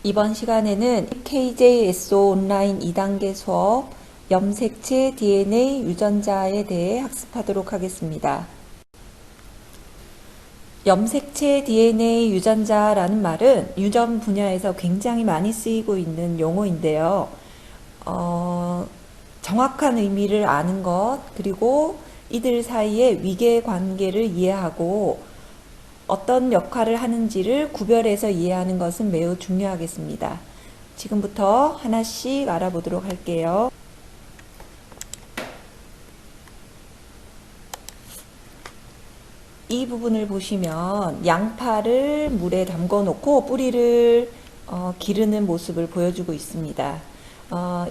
이번 시간에는 KJSO 온라인 2단계 수업 염색체 DNA 유전자에 대해 학습하도록 하겠습니다. 염색체 DNA 유전자라는 말은 유전 분야에서 굉장히 많이 쓰이고 있는 용어인데요. 정확한 의미를 아는 것, 그리고 이들 사이의 위계 관계를 이해하고 어떤 역할을 하는지를 구별해서 이해하는 것은 매우 중요하겠습니다. 지금부터 하나씩 알아보도록 할게요. 이 부분을 보시면 양파를 물에 담궈 놓고 뿌리를 기르는 모습을 보여주고 있습니다.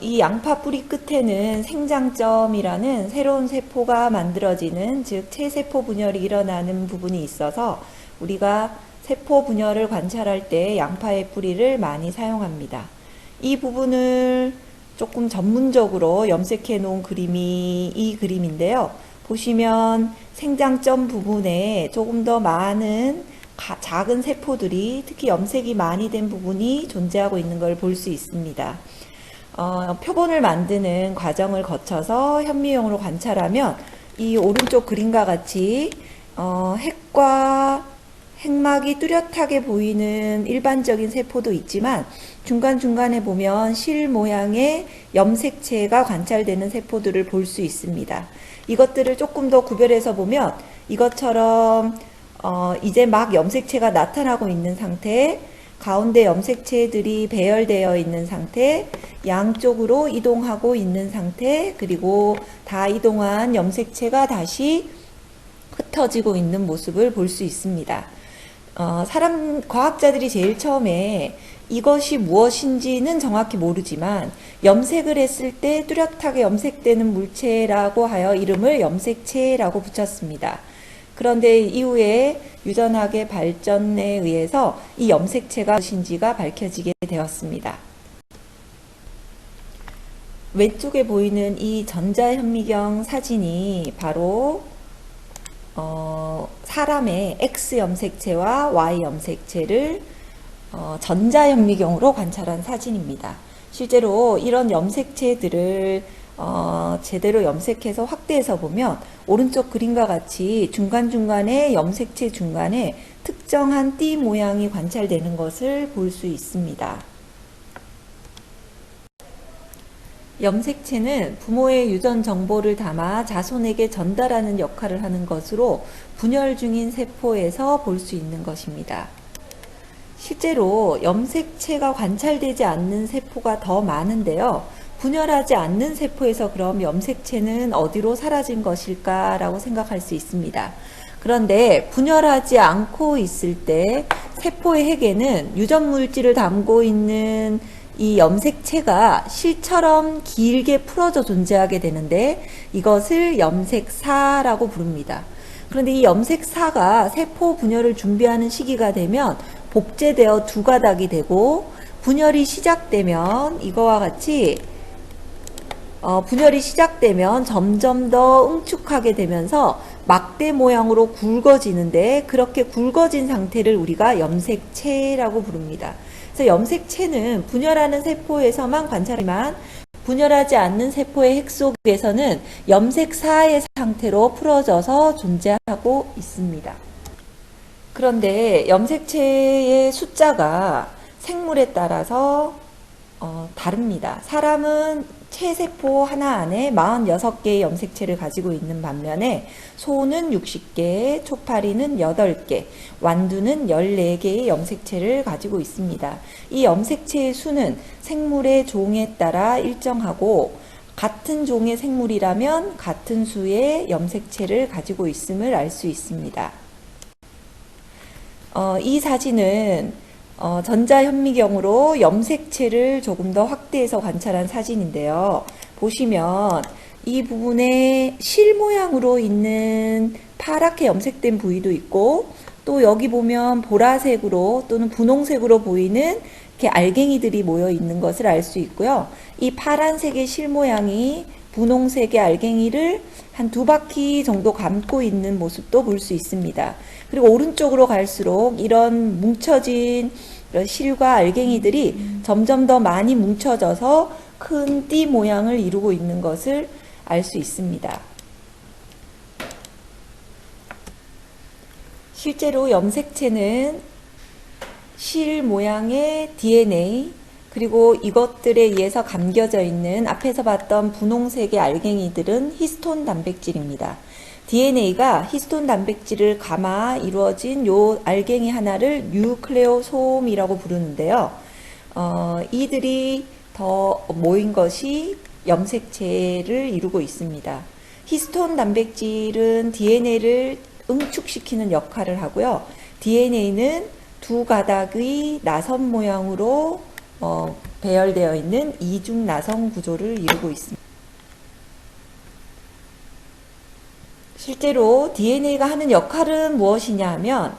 이 양파 뿌리 끝에는 생장점이라는 새로운 세포가 만들어지는, 즉 체세포 분열이 일어나는 부분이 있어서 우리가 세포 분열을 관찰할 때 양파의 뿌리를 많이 사용합니다. 이 부분을 조금 전문적으로 염색해 놓은 그림이 이 그림인데요. 보시면 생장점 부분에 조금 더 많은 작은 세포들이, 특히 염색이 많이 된 부분이 존재하고 있는 걸 볼 수 있습니다. 표본을 만드는 과정을 거쳐서 현미경으로 관찰하면 이 오른쪽 그림과 같이 핵과 핵막이 뚜렷하게 보이는 일반적인 세포도 있지만 중간중간에 보면 실 모양의 염색체가 관찰되는 세포들을 볼 수 있습니다. 이것들을 조금 더 구별해서 보면 이것처럼 이제 막 염색체가 나타나고 있는 상태, 가운데 염색체들이 배열되어 있는 상태, 양쪽으로 이동하고 있는 상태, 그리고 다 이동한 염색체가 다시 흩어지고 있는 모습을 볼 수 있습니다. 과학자들이 제일 처음에 이것이 무엇인지는 정확히 모르지만 염색을 했을 때 뚜렷하게 염색되는 물체라고 하여 이름을 염색체라고 붙였습니다. 그런데 이후에 유전학의 발전에 의해서 이 염색체가 무엇인지가 밝혀지게 되었습니다. 왼쪽에 보이는 이 전자현미경 사진이 바로 사람의 X 염색체와 Y 염색체를 전자현미경으로 관찰한 사진입니다. 실제로 이런 염색체들을 제대로 염색해서 확대해서 보면 오른쪽 그림과 같이 중간중간에 염색체 중간에 특정한 띠 모양이 관찰되는 것을 볼 수 있습니다. 염색체는 부모의 유전 정보를 담아 자손에게 전달하는 역할을 하는 것으로 분열 중인 세포에서 볼 수 있는 것입니다. 실제로 염색체가 관찰되지 않는 세포가 더 많은데요. 분열하지 않는 세포에서 그럼 염색체는 어디로 사라진 것일까라고 생각할 수 있습니다. 그런데 분열하지 않고 있을 때 세포의 핵에는 유전 물질을 담고 있는 이 염색체가 실처럼 길게 풀어져 존재하게 되는데 이것을 염색사라고 부릅니다. 그런데 이 염색사가 세포 분열을 준비하는 시기가 되면 복제되어 두 가닥이 되고, 분열이 시작되면 이거와 같이 분열이 시작되면 점점 더 응축하게 되면서 막대 모양으로 굵어지는데, 그렇게 굵어진 상태를 우리가 염색체라고 부릅니다. 그래서 염색체는 분열하는 세포에서만 관찰하지만 분열하지 않는 세포의 핵 속에서는 염색사의 상태로 풀어져서 존재하고 있습니다. 그런데 염색체의 숫자가 생물에 따라서 다릅니다. 사람은 체세포 하나 안에 46개의 염색체를 가지고 있는 반면에 소는 60개, 초파리는 8개, 완두는 14개의 염색체를 가지고 있습니다. 이 염색체의 수는 생물의 종에 따라 일정하고 같은 종의 생물이라면 같은 수의 염색체를 가지고 있음을 알 수 있습니다. 이 사진은 전자현미경으로 염색체를 조금 더 확대해서 관찰한 사진인데요. 보시면 이 부분에 실 모양으로 있는 파랗게 염색된 부위도 있고, 또 여기 보면 보라색으로 또는 분홍색으로 보이는 이렇게 알갱이들이 모여 있는 것을 알 수 있고요. 이 파란색의 실 모양이 분홍색의 알갱이를 한 2바퀴 정도 감고 있는 모습도 볼 수 있습니다. 그리고 오른쪽으로 갈수록 이런 뭉쳐진 이런 실과 알갱이들이 점점 더 많이 뭉쳐져서 큰 띠 모양을 이루고 있는 것을 알 수 있습니다. 실제로 염색체는 실 모양의 DNA, 그리고 이것들에 의해서 감겨져 있는 앞에서 봤던 분홍색의 알갱이들은 히스톤 단백질입니다. DNA가 히스톤 단백질을 감아 이루어진 요 알갱이 하나를 뉴클레오솜이라고 부르는데요. 이들이 더 모인 것이 염색체를 이루고 있습니다. 히스톤 단백질은 DNA를 응축시키는 역할을 하고요. DNA는 두 가닥의 나선 모양으로 배열되어 있는 이중 나선 구조를 이루고 있습니다. 실제로 DNA가 하는 역할은 무엇이냐 하면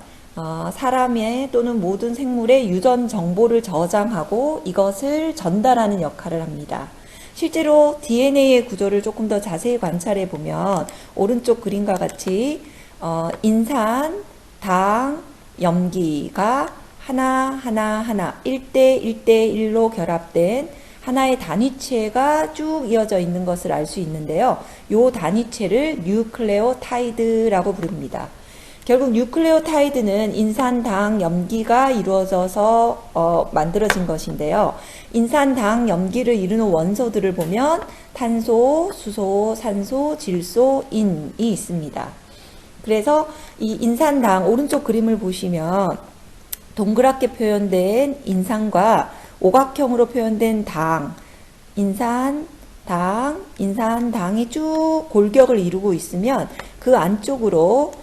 사람의 또는 모든 생물의 유전 정보를 저장하고 이것을 전달하는 역할을 합니다. 실제로 DNA의 구조를 조금 더 자세히 관찰해 보면 오른쪽 그림과 같이 인산, 당, 염기가 하나 1대1로 결합된 하나의 단위체가 쭉 이어져 있는 것을 알 수 있는데요. 이 단위체를 뉴클레오타이드라고 부릅니다. 결국 뉴클레오타이드는 인산, 당, 염기가 이루어져서 만들어진 것인데요. 인산, 당, 염기를 이루는 원소들을 보면 탄소, 수소, 산소, 질소, 인이 있습니다. 그래서 이 인산당 오른쪽 그림을 보시면 동그랗게 표현된 인산과 오각형으로 표현된 당, 인산당이 쭉 골격을 이루고 있으면 그 안쪽으로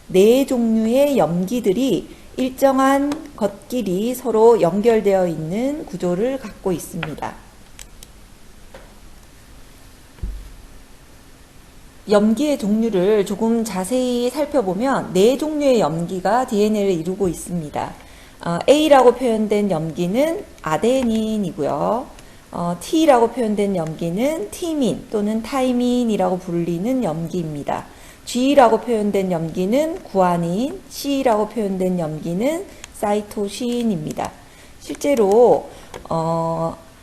네 종류의 염기들이 일정한 것끼리 서로 연결되어 있는 구조를 갖고 있습니다. 염기의 종류를 조금 자세히 살펴보면 네 종류의 염기가 DNA를 이루고 있습니다. A라고 표현된 염기는 아데닌이고요. T라고 표현된 염기는 티민 또는 타이민이라고 불리는 염기입니다. G라고 표현된 염기는 구아닌, C라고 표현된 염기는 사이토신입니다. 실제로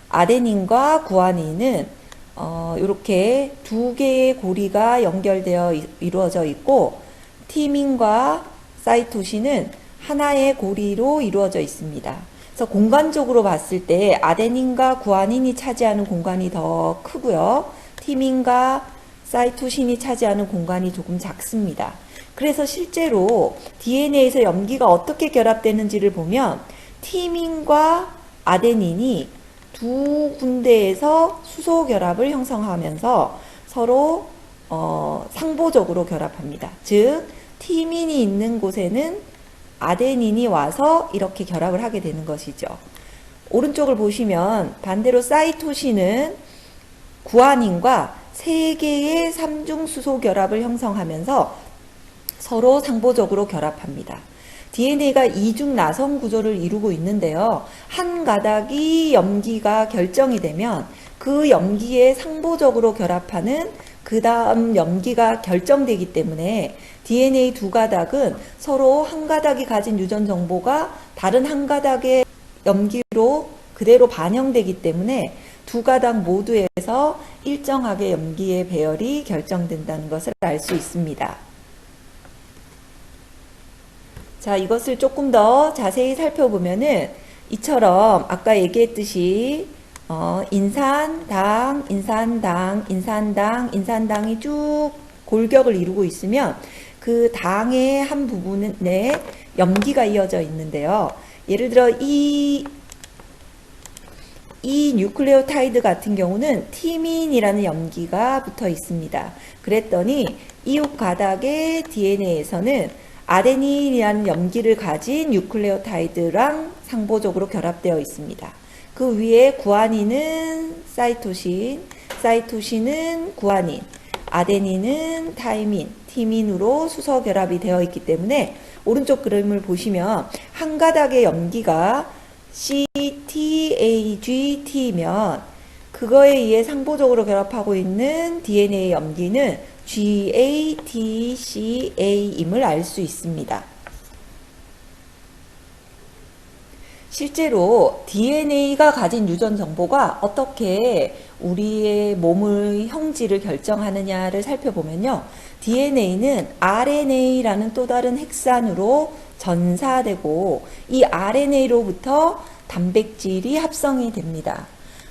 아데닌과 구아닌은 이렇게 두 개의 고리가 연결되어 이루어져 있고 티민과 사이토신은 하나의 고리로 이루어져 있습니다. 그래서 공간적으로 봤을 때 아데닌과 구아닌이 차지하는 공간이 더 크고요. 티민과 사이토신이 차지하는 공간이 조금 작습니다. 그래서 실제로 DNA에서 염기가 어떻게 결합되는지를 보면 티민과 아데닌이 두 군데에서 수소 결합을 형성하면서 서로 상보적으로 결합합니다. 즉 티민이 있는 곳에는 아데닌이 와서 이렇게 결합을 하게 되는 것이죠. 오른쪽을 보시면 반대로 사이토신은 구아닌과 3개의 3중 수소 결합을 형성하면서 서로 상보적으로 결합합니다. DNA가 이중 나선 구조를 이루고 있는데요. 한 가닥이 염기가 결정이 되면 그 염기에 상보적으로 결합하는 그 다음 염기가 결정되기 때문에 DNA 두 가닥은 서로 한 가닥이 가진 유전 정보가 다른 한 가닥의 염기로 그대로 반영되기 때문에 두 가닥 모두에서 일정하게 염기의 배열이 결정된다는 것을 알 수 있습니다. 자, 이것을 조금 더 자세히 살펴보면은 이처럼 아까 얘기했듯이 인산당이 쭉 골격을 이루고 있으면 그 당의 한 부분에 염기가 이어져 있는데요. 예를 들어 이 뉴클레오타이드 같은 경우는 티민이라는 염기가 붙어 있습니다. 그랬더니 이웃 가닥의 DNA에서는 아데닌이라는 염기를 가진 뉴클레오타이드랑 상보적으로 결합되어 있습니다. 그 위에 구아닌은 사이토신은 구아닌, 아데닌은 타이민, 티민으로 수소 결합이 되어 있기 때문에 오른쪽 그림을 보시면 한 가닥의 염기가 CTAGT면 그거에 의해 상보적으로 결합하고 있는 DNA 염기는 GATCA임을 알 수 있습니다. 실제로 DNA가 가진 유전 정보가 어떻게 우리의 몸의 형질을 결정하느냐를 살펴보면요. DNA는 RNA라는 또 다른 핵산으로 전사되고 이 RNA로부터 단백질이 합성이 됩니다.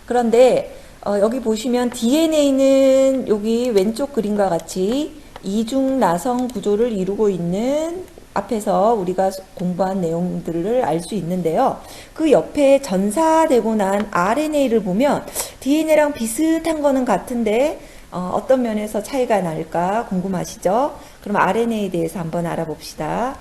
그런데 여기 보시면 DNA는 여기 왼쪽 그림과 같이 이중 나성 구조를 이루고 있는 앞에서 우리가 공부한 내용들을 알 수 있는데요. 그 옆에 전사되고 난 RNA를 보면 DNA랑 비슷한 거는 같은데 어떤 면에서 차이가 날까 궁금하시죠? 그럼 RNA에 대해서 한번 알아봅시다.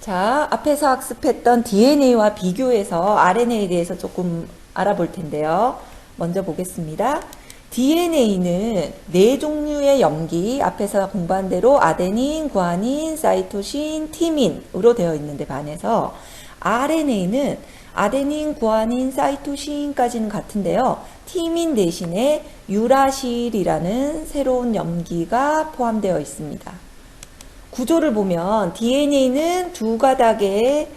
자, 앞에서 학습했던 DNA와 비교해서 RNA에 대해서 조금 알아볼 텐데요. 먼저 보겠습니다. DNA는 네 종류의 염기, 앞에서 공부한 대로 아데닌, 구아닌, 사이토신, 티민으로 되어 있는데 반해서 RNA는 아데닌, 구아닌, 사이토신까지는 같은데요. 티민 대신에 유라실이라는 새로운 염기가 포함되어 있습니다. 구조를 보면 DNA는 두 가닥의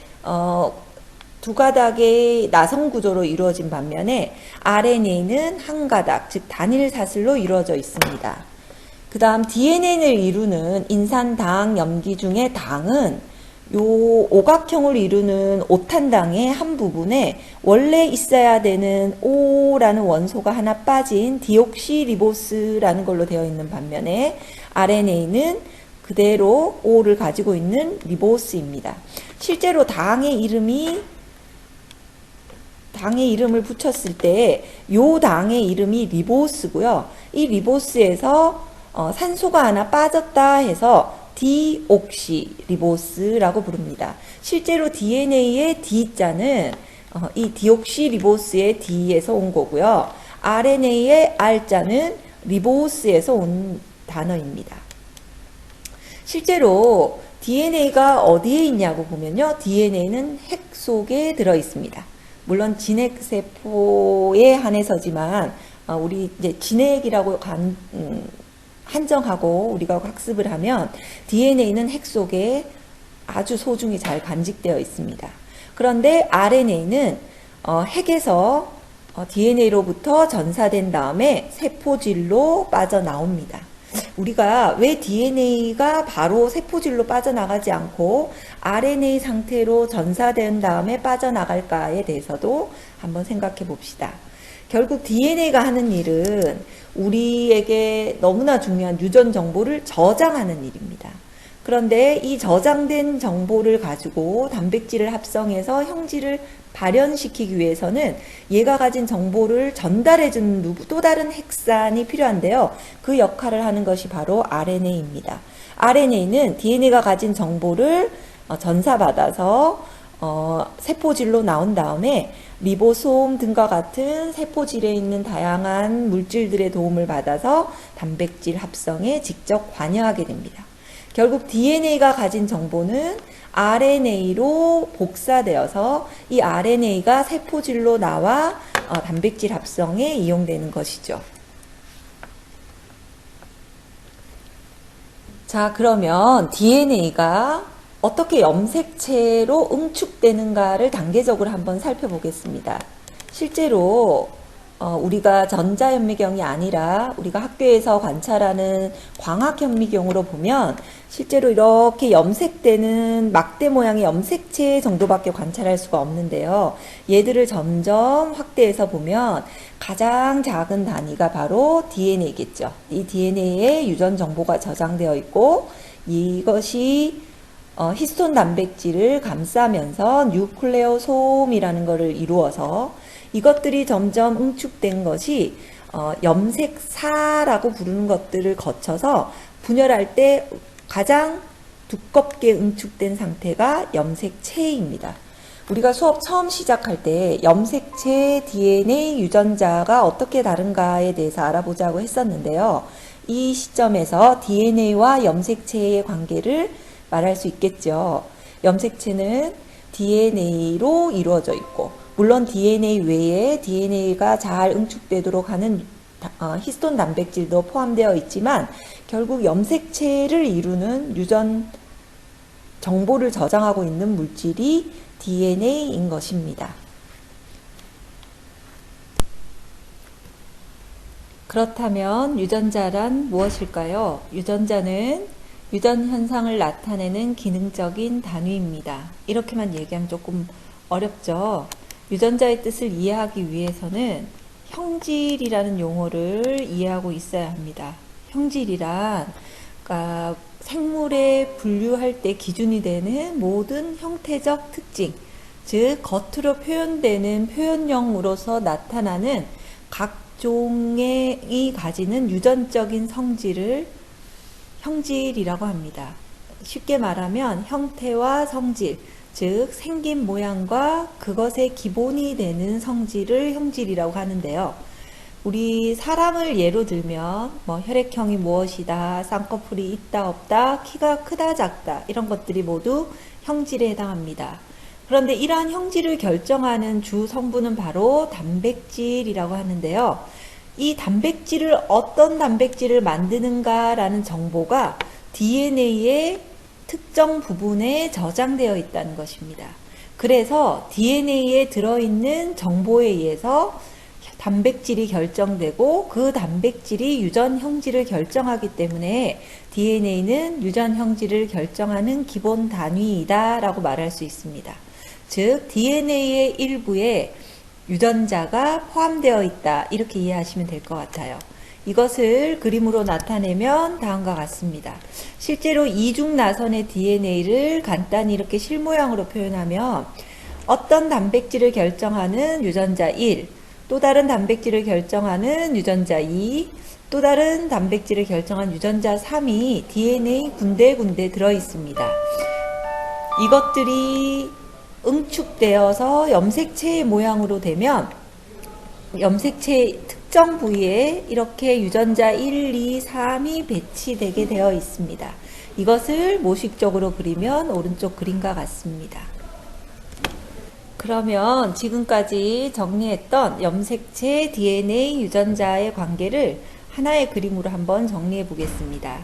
나성 구조로 이루어진 반면에 RNA는 한 가닥, 즉 단일 사슬로 이루어져 있습니다. 그 다음 DNA를 이루는 인산당 염기 중에 당은 요 오각형을 이루는 오탄당의 한 부분에 원래 있어야 되는 O라는 원소가 하나 빠진 디옥시리보스라는 걸로 되어 있는 반면에 RNA는 그대로 O를 가지고 있는 리보스입니다. 실제로 당의 이름을 붙였을 때 요 당의 이름이 리보스고요. 이 리보스에서 산소가 하나 빠졌다 해서 디옥시리보스라고 부릅니다. 실제로 DNA의 D자는 이 디옥시리보스의 D에서 온 거고요. RNA의 R자는 리보스에서 온 단어입니다. 실제로 DNA가 어디에 있냐고 보면요. DNA는 핵 속에 들어 있습니다. 물론 진핵세포에 한해서지만 우리 이제 진핵이라고 한정하고 우리가 학습을 하면 DNA는 핵 속에 아주 소중히 잘 간직되어 있습니다. 그런데 RNA는 핵에서 DNA로부터 전사된 다음에 세포질로 빠져나옵니다. 우리가 왜 DNA가 바로 세포질로 빠져나가지 않고 RNA 상태로 전사된 다음에 빠져나갈까에 대해서도 한번 생각해 봅시다. 결국 DNA가 하는 일은 우리에게 너무나 중요한 유전 정보를 저장하는 일입니다. 그런데 이 저장된 정보를 가지고 단백질을 합성해서 형질을 발현시키기 위해서는 얘가 가진 정보를 전달해주는 또 다른 핵산이 필요한데요. 그 역할을 하는 것이 바로 RNA입니다. RNA는 DNA가 가진 정보를 전사받아서 세포질로 나온 다음에 리보솜 등과 같은 세포질에 있는 다양한 물질들의 도움을 받아서 단백질 합성에 직접 관여하게 됩니다. 결국 DNA가 가진 정보는 RNA로 복사되어서 이 RNA가 세포질로 나와 단백질 합성에 이용되는 것이죠. 자, 그러면 DNA가 어떻게 염색체로 응축되는가를 단계적으로 한번 살펴보겠습니다. 실제로 우리가 전자현미경이 아니라 우리가 학교에서 관찰하는 광학현미경으로 보면 실제로 이렇게 염색되는 막대 모양의 염색체 정도밖에 관찰할 수가 없는데요. 얘들을 점점 확대해서 보면 가장 작은 단위가 바로 DNA겠죠. 이 DNA에 유전 정보가 저장되어 있고 이것이 히스톤 단백질을 감싸면서 뉴클레오솜이라는 것을 이루어서 이것들이 점점 응축된 것이 염색사라고 부르는 것들을 거쳐서 분열할 때 가장 두껍게 응축된 상태가 염색체입니다. 우리가 수업 처음 시작할 때 염색체 DNA 유전자가 어떻게 다른가에 대해서 알아보자고 했었는데요. 이 시점에서 DNA와 염색체의 관계를 말할 수 있겠죠. 염색체는 DNA로 이루어져 있고 물론 DNA 외에 DNA가 잘 응축되도록 하는 히스톤 단백질도 포함되어 있지만 결국 염색체를 이루는 유전 정보를 저장하고 있는 물질이 DNA인 것입니다. 그렇다면 유전자란 무엇일까요? 유전자는 유전 현상을 나타내는 기능적인 단위입니다. 이렇게만 얘기하면 조금 어렵죠. 유전자의 뜻을 이해하기 위해서는 형질이라는 용어를 이해하고 있어야 합니다. 형질이란 그러니까 생물에 분류할 때 기준이 되는 모든 형태적 특징, 즉 겉으로 표현되는 표현형으로서 나타나는 각종이 가지는 유전적인 성질을 형질이라고 합니다. 쉽게 말하면 형태와 성질, 즉 생긴 모양과 그것의 기본이 되는 성질을 형질이라고 하는데요. 우리 사람을 예로 들면 혈액형이 무엇이다, 쌍꺼풀이 있다 없다, 키가 크다 작다 이런 것들이 모두 형질에 해당합니다. 그런데 이러한 형질을 결정하는 주 성분은 바로 단백질이라고 하는데요. 이 단백질을 어떤 단백질을 만드는가라는 정보가 DNA의 특정 부분에 저장되어 있다는 것입니다. 그래서 DNA에 들어있는 정보에 의해서 단백질이 결정되고 그 단백질이 유전 형질을 결정하기 때문에 DNA는 유전 형질을 결정하는 기본 단위이다 라고 말할 수 있습니다. 즉 DNA의 일부에 유전자가 포함되어 있다 이렇게 이해하시면 될 것 같아요. 이것을 그림으로 나타내면 다음과 같습니다. 실제로 이중나선의 DNA를 간단히 이렇게 실모양으로 표현하면 어떤 단백질을 결정하는 유전자 1, 또 다른 단백질을 결정하는 유전자 2, 또 다른 단백질을 결정한 유전자 3이 DNA 군데군데 들어있습니다. 이것들이 응축되어서 염색체의 모양으로 되면 염색체의 특정 부위에 이렇게 유전자 1, 2, 3이 배치되게 되어 있습니다. 이것을 모식적으로 그리면 오른쪽 그림과 같습니다. 그러면 지금까지 정리했던 염색체, DNA, 유전자의 관계를 하나의 그림으로 한번 정리해 보겠습니다.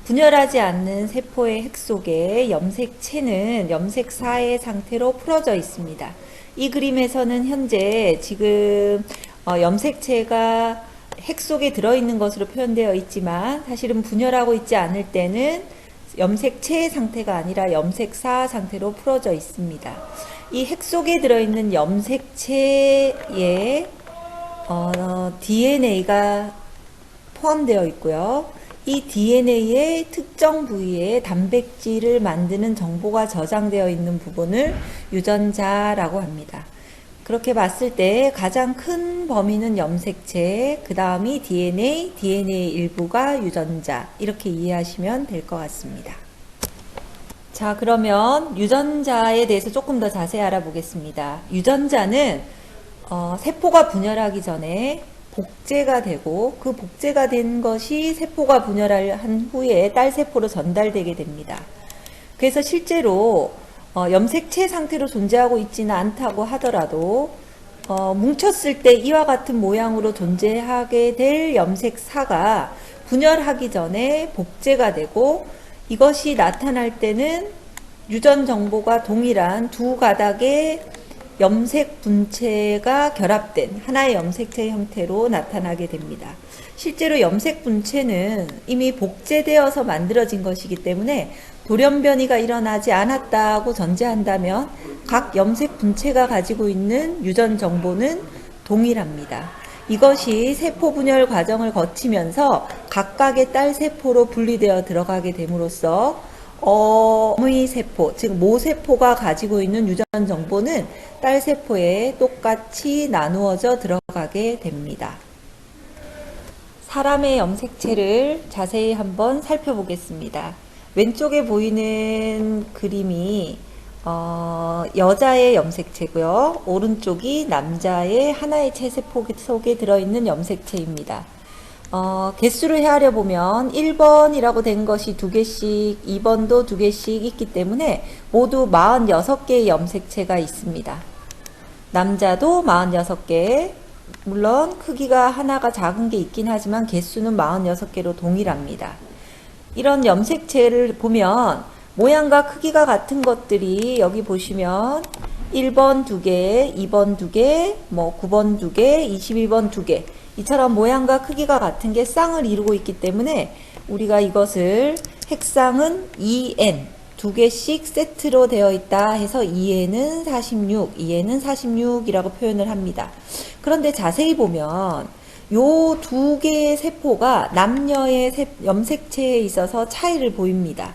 분열하지 않는 세포의 핵 속에 염색체는 염색사의 상태로 풀어져 있습니다. 이 그림에서는 현재 지금 염색체가 핵 속에 들어있는 것으로 표현되어 있지만 사실은 분열하고 있지 않을 때는 염색체의 상태가 아니라 염색사 상태로 풀어져 있습니다. 이 핵 속에 들어있는 염색체에 DNA가 포함되어 있고요. 이 DNA의 특정 부위에 단백질을 만드는 정보가 저장되어 있는 부분을 유전자라고 합니다. 그렇게 봤을 때 가장 큰 범위는 염색체, 그 다음이 DNA, DNA 일부가 유전자 이렇게 이해하시면 될 것 같습니다. 자, 그러면 유전자에 대해서 조금 더 자세히 알아보겠습니다. 유전자는 세포가 분열하기 전에 복제가 되고 그 복제가 된 것이 세포가 분열한 후에 딸세포로 전달되게 됩니다. 그래서 실제로 염색체 상태로 존재하고 있지는 않다고 하더라도 뭉쳤을 때 이와 같은 모양으로 존재하게 될 염색사가 분열하기 전에 복제가 되고 이것이 나타날 때는 유전 정보가 동일한 두 가닥의 염색 분체가 결합된 하나의 염색체 형태로 나타나게 됩니다. 실제로 염색 분체는 이미 복제되어서 만들어진 것이기 때문에 돌연변이가 일어나지 않았다고 전제한다면 각 염색 분체가 가지고 있는 유전 정보는 동일합니다. 이것이 세포 분열 과정을 거치면서 각각의 딸 세포로 분리되어 들어가게 됨으로써 어의 세포, 즉 모세포가 가지고 있는 유전 정보는 딸 세포에 똑같이 나누어져 들어가게 됩니다. 사람의 염색체를 자세히 한번 살펴보겠습니다. 왼쪽에 보이는 그림이 여자의 염색체고요. 오른쪽이 남자의 하나의 체세포 속에 들어있는 염색체입니다. 개수를 헤아려 보면 1번이라고 된 것이 2개씩, 2번도 2개씩 있기 때문에 모두 46개의 염색체가 있습니다. 남자도 46개, 물론 크기가 하나가 작은 게 있긴 하지만 개수는 46개로 동일합니다. 이런 염색체를 보면 모양과 크기가 같은 것들이 여기 보시면 1번 2개, 2번 2개, 뭐 9번 2개, 22번 2개. 이처럼 모양과 크기가 같은 게 쌍을 이루고 있기 때문에 우리가 이것을 핵상은 2n, 2개씩 세트로 되어 있다 해서 2n은 46, 2n은 46이라고 표현을 합니다. 그런데 자세히 보면 요 두 개의 세포가 남녀의 염색체에 있어서 차이를 보입니다.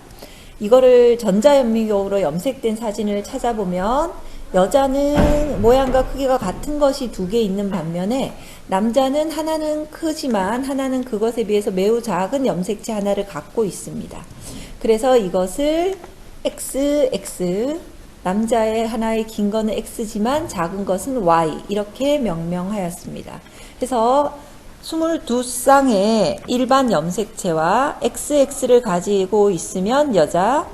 이거를 전자현미경으로 염색된 사진을 찾아보면 여자는 모양과 크기가 같은 것이 두 개 있는 반면에 남자는 하나는 크지만 하나는 그것에 비해서 매우 작은 염색체 하나를 갖고 있습니다. 그래서 이것을 XX, 남자의 하나의 긴 거는 X지만 작은 것은 Y 이렇게 명명하였습니다. 그래서 22쌍의 일반 염색체와 XX를 가지고 있으면 여자,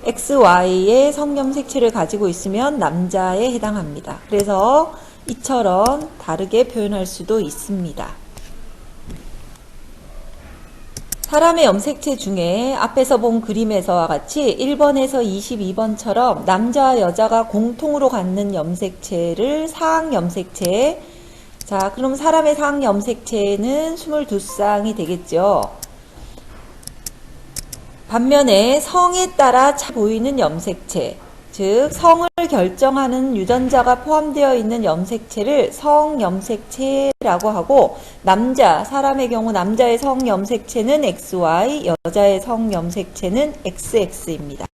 XY의 성염색체를 가지고 있으면 남자에 해당합니다. 그래서 이처럼 다르게 표현할 수도 있습니다. 사람의 염색체 중에 앞에서 본 그림에서와 같이 1번에서 22번처럼 남자와 여자가 공통으로 갖는 염색체를 상염색체. 자, 그럼 사람의 상염색체는 22쌍이 되겠죠. 반면에 성에 따라 보이는 염색체, 즉 성을 결정하는 유전자가 포함되어 있는 염색체를 성염색체라고 하고, 사람의 경우 남자의 성염색체는 XY, 여자의 성염색체는 XX입니다.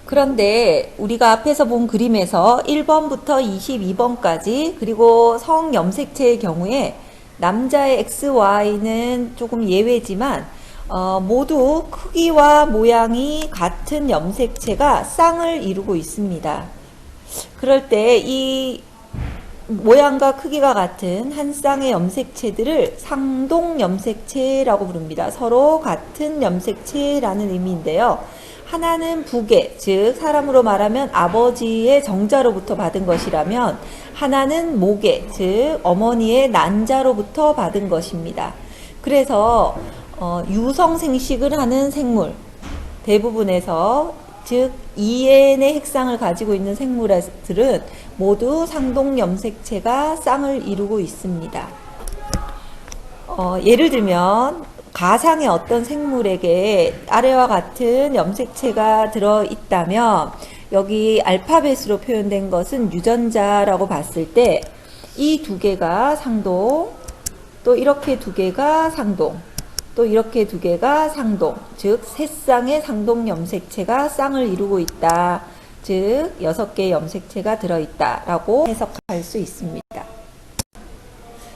그런데 우리가 앞에서 본 그림에서 1번부터 22번까지 그리고 성염색체의 경우에 남자의 XY는 조금 예외지만 모두 크기와 모양이 같은 염색체가 쌍을 이루고 있습니다. 그럴 때 이 모양과 크기가 같은 한 쌍의 염색체들을 상동 염색체라고 부릅니다. 서로 같은 염색체라는 의미인데요. 하나는 부계, 즉 사람으로 말하면 아버지의 정자로부터 받은 것이라면 하나는 모계, 즉 어머니의 난자로부터 받은 것입니다. 그래서 유성생식을 하는 생물 대부분에서, 즉 2n의 핵상을 가지고 있는 생물들은 모두 상동염색체가 쌍을 이루고 있습니다. 예를 들면 가상의 어떤 생물에게 아래와 같은 염색체가 들어있다면 여기 알파벳으로 표현된 것은 유전자라고 봤을 때 이 두 개가 상동, 또 이렇게 두 개가 상동, 또 이렇게 두 개가 상동, 즉 세 쌍의 상동 염색체가 쌍을 이루고 있다, 즉 6개의 염색체가 들어있다 라고 해석할 수 있습니다.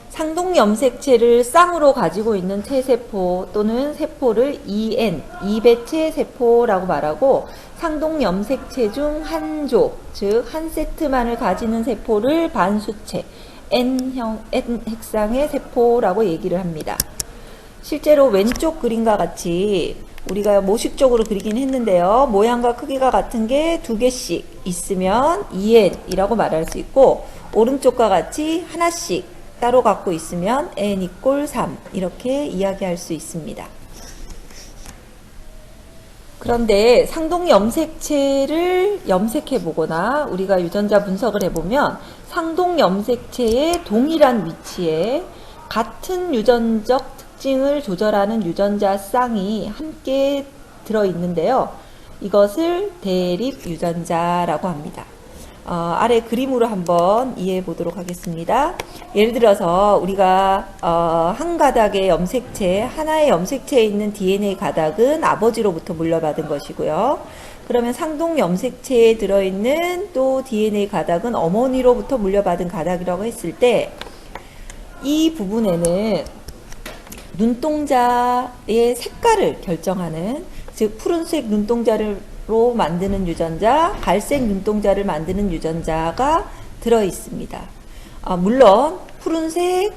상동 염색체를 쌍으로 가지고 있는 체세포 또는 세포를 2N, 2배체 세포라고 말하고, 상동 염색체 중 한 조, 즉 한 세트만을 가지는 세포를 반수체, N 핵상의 세포라고 얘기를 합니다. 실제로 왼쪽 그림과 같이 우리가 모식적으로 그리긴 했는데요. 모양과 크기가 같은 게 두 개씩 있으면 2N이라고 말할 수 있고, 오른쪽과 같이 하나씩 따로 갖고 있으면 n = 3 이렇게 이야기할 수 있습니다. 그런데 상동 염색체를 염색해 보거나 우리가 유전자 분석을 해보면 상동 염색체의 동일한 위치에 같은 유전적 특징을 조절하는 유전자 쌍이 함께 들어있는데요. 이것을 대립 유전자라고 합니다. 아래 그림으로 한번 이해해 보도록 하겠습니다. 예를 들어서 우리가 한 가닥의 염색체, 하나의 염색체에 있는 DNA 가닥은 아버지로부터 물려받은 것이고요. 그러면 상동 염색체에 들어있는 또 DNA 가닥은 어머니로부터 물려받은 가닥이라고 했을 때, 이 부분에는 눈동자의 색깔을 결정하는, 즉 푸른색 눈동자로 만드는 유전자, 갈색 눈동자를 만드는 유전자가 들어 있습니다. 물론 푸른색,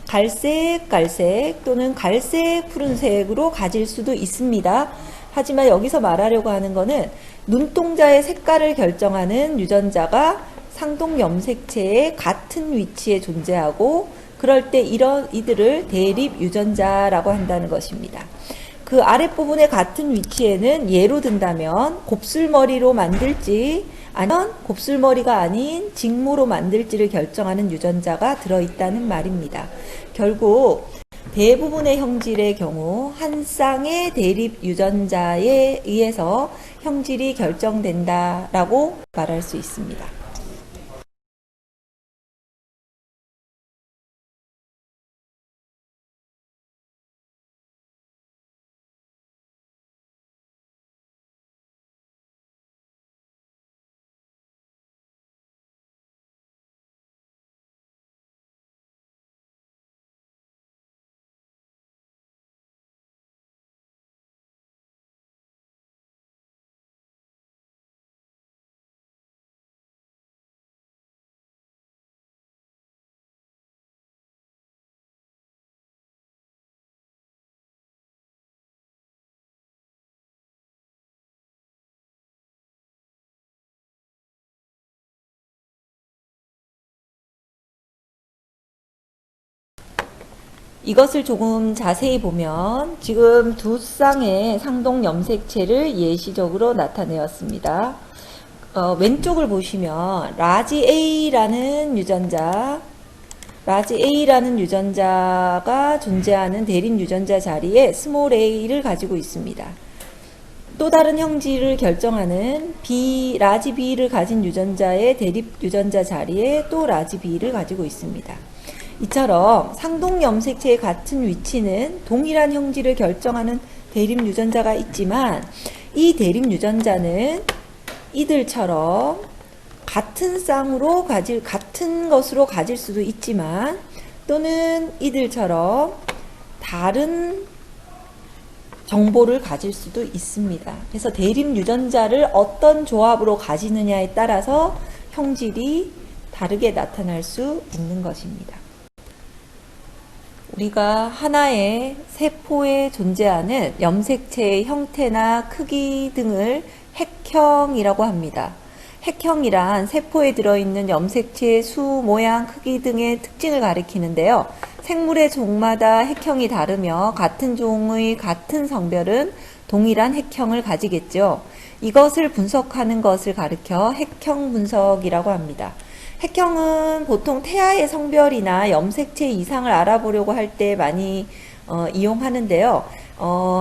갈색 또는 갈색, 푸른색으로 가질 수도 있습니다. 하지만 여기서 말하려고 하는 것은 눈동자의 색깔을 결정하는 유전자가 상동 염색체의 같은 위치에 존재하고, 그럴 때 이들을 대립 유전자라고 한다는 것입니다. 그 아랫부분의 같은 위치에는 예로 든다면 곱슬머리로 만들지 아니면 곱슬머리가 아닌 직모로 만들지를 결정하는 유전자가 들어있다는 말입니다. 결국 대부분의 형질의 경우 한 쌍의 대립 유전자에 의해서 형질이 결정된다라고 말할 수 있습니다. 이것을 조금 자세히 보면 지금 두 쌍의 상동 염색체를 예시적으로 나타내었습니다. 왼쪽을 보시면 라지 A라는 유전자가 존재하는 대립 유전자 자리에 스몰 a를 가지고 있습니다. 또 다른 형질을 결정하는 라지 B를 가진 유전자의 대립 유전자 자리에 또 라지 B를 가지고 있습니다. 이처럼 상동 염색체의 같은 위치는 동일한 형질을 결정하는 대립 유전자가 있지만 이 대립 유전자는 이들처럼 같은 것으로 가질 수도 있지만 또는 이들처럼 다른 정보를 가질 수도 있습니다. 그래서 대립 유전자를 어떤 조합으로 가지느냐에 따라서 형질이 다르게 나타날 수 있는 것입니다. 우리가 하나의 세포에 존재하는 염색체의 형태나 크기 등을 핵형이라고 합니다. 핵형이란 세포에 들어있는 염색체의 수, 모양, 크기 등의 특징을 가리키는데요. 생물의 종마다 핵형이 다르며 같은 종의 같은 성별은 동일한 핵형을 가지겠죠. 이것을 분석하는 것을 가리켜 핵형 분석이라고 합니다. 핵형은 보통 태아의 성별이나 염색체 이상을 알아보려고 할 때 많이 이용하는데요.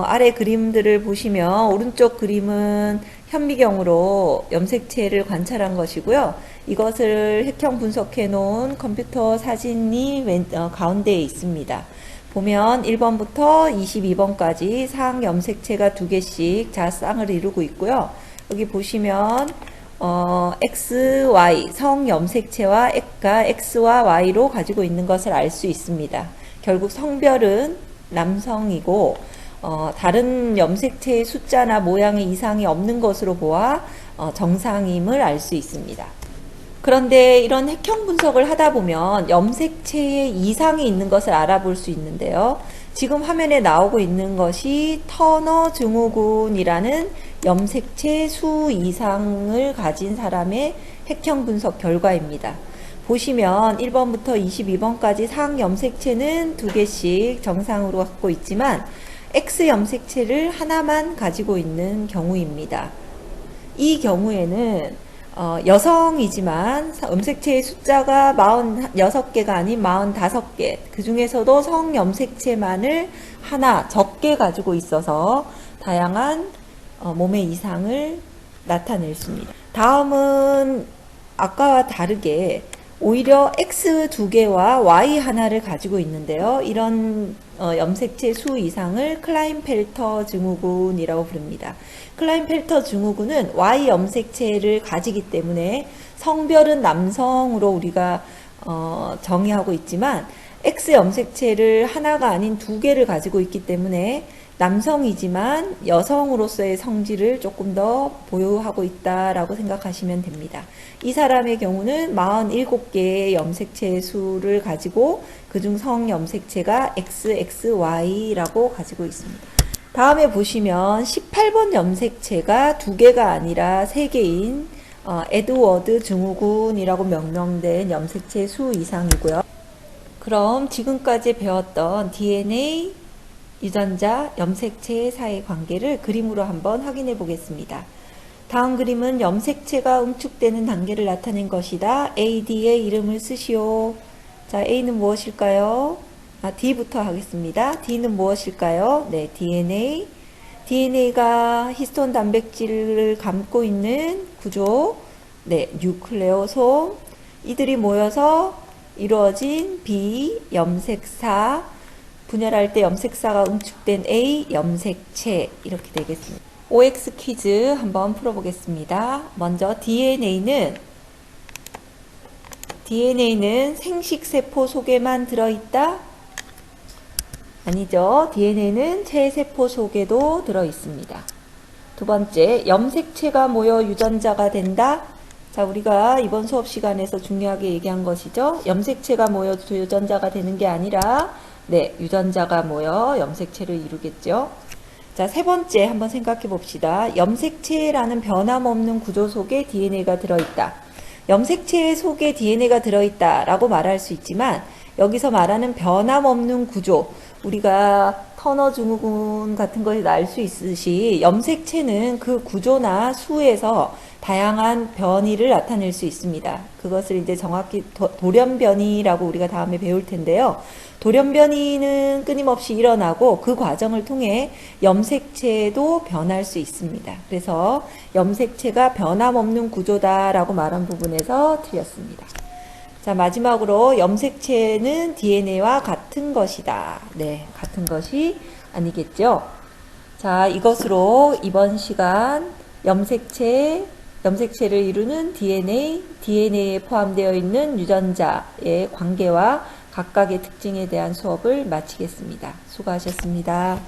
아래 그림들을 보시면 오른쪽 그림은 현미경으로 염색체를 관찰한 것이고요. 이것을 핵형 분석해 놓은 컴퓨터 사진이 가운데에 있습니다. 보면 1번부터 22번까지 상 염색체가 2개씩 자쌍을 이루고 있고요. 여기 보시면 X, Y, 성 염색체와 X와 Y로 가지고 있는 것을 알 수 있습니다. 결국 성별은 남성이고 다른 염색체의 숫자나 모양의 이상이 없는 것으로 보아 정상임을 알 수 있습니다. 그런데 이런 핵형 분석을 하다 보면 염색체에 이상이 있는 것을 알아볼 수 있는데요. 지금 화면에 나오고 있는 것이 터너 증후군이라는 염색체 수 이상을 가진 사람의 핵형 분석 결과입니다. 보시면 1번부터 22번까지 상 염색체는 2개씩 정상으로 갖고 있지만 X 염색체를 하나만 가지고 있는 경우입니다. 이 경우에는 여성이지만 염색체의 숫자가 46개가 아닌 45개, 그 중에서도 성 염색체만을 하나 적게 가지고 있어서 다양한 몸의 이상을 나타냈습니다. 다음은 아까와 다르게 오히려 X 2개와 Y 하나를 가지고 있는데요. 이런 염색체 수 이상을 클라인펠터 증후군이라고 부릅니다. 클라인펠터 증후군은 Y 염색체를 가지기 때문에 성별은 남성으로 우리가 정의하고 있지만 X 염색체를 하나가 아닌 2개를 가지고 있기 때문에 남성이지만 여성으로서의 성질을 조금 더 보유하고 있다라고 생각하시면 됩니다. 이 사람의 경우는 47개의 염색체 수를 가지고 그중 성 염색체가 XXY라고 가지고 있습니다. 다음에 보시면 18번 염색체가 2개가 아니라 3개인 에드워드 증후군이라고 명명된 염색체 수 이상이고요. 그럼 지금까지 배웠던 DNA, 유전자, 염색체 사이의 관계를 그림으로 한번 확인해 보겠습니다. 다음 그림은 염색체가 응축되는 단계를 나타낸 것이다. A, D의 이름을 쓰시오. 자, A는 무엇일까요? D부터 하겠습니다. D는 무엇일까요? 네, DNA. DNA가 히스톤 단백질을 감고 있는 구조. 네, 뉴클레오솜. 이들이 모여서 이루어진 B, 염색사. 분열할 때 염색사가 응축된 A, 염색체. 이렇게 되겠습니다. OX 퀴즈 한번 풀어보겠습니다. 먼저 DNA는 생식세포 속에만 들어있다? 아니죠. DNA는 체세포 속에도 들어있습니다. 두 번째, 염색체가 모여 유전자가 된다? 자, 우리가 이번 수업 시간에서 중요하게 얘기한 것이죠. 염색체가 모여 유전자가 되는 게 아니라, 네, 유전자가 모여 염색체를 이루겠죠. 자, 세 번째 한번 생각해 봅시다. 염색체라는 변함없는 구조 속에 DNA가 들어있다. 염색체 속에 DNA가 들어있다 라고 말할 수 있지만 여기서 말하는 변함없는 구조, 우리가 터너 증후군 같은 것이 알 수 있듯이 염색체는 그 구조나 수에서 다양한 변이를 나타낼 수 있습니다. 그것을 이제 정확히 돌연변이라고 우리가 다음에 배울 텐데요. 돌연변이는 끊임없이 일어나고 그 과정을 통해 염색체도 변할 수 있습니다. 그래서 염색체가 변함없는 구조다라고 말한 부분에서 틀렸습니다. 자, 마지막으로 염색체는 DNA와 같은 것이다. 네, 같은 것이 아니겠죠. 자, 이것으로 이번 시간 염색체를 이루는 DNA에 포함되어 있는 유전자의 관계와 각각의 특징에 대한 수업을 마치겠습니다. 수고하셨습니다.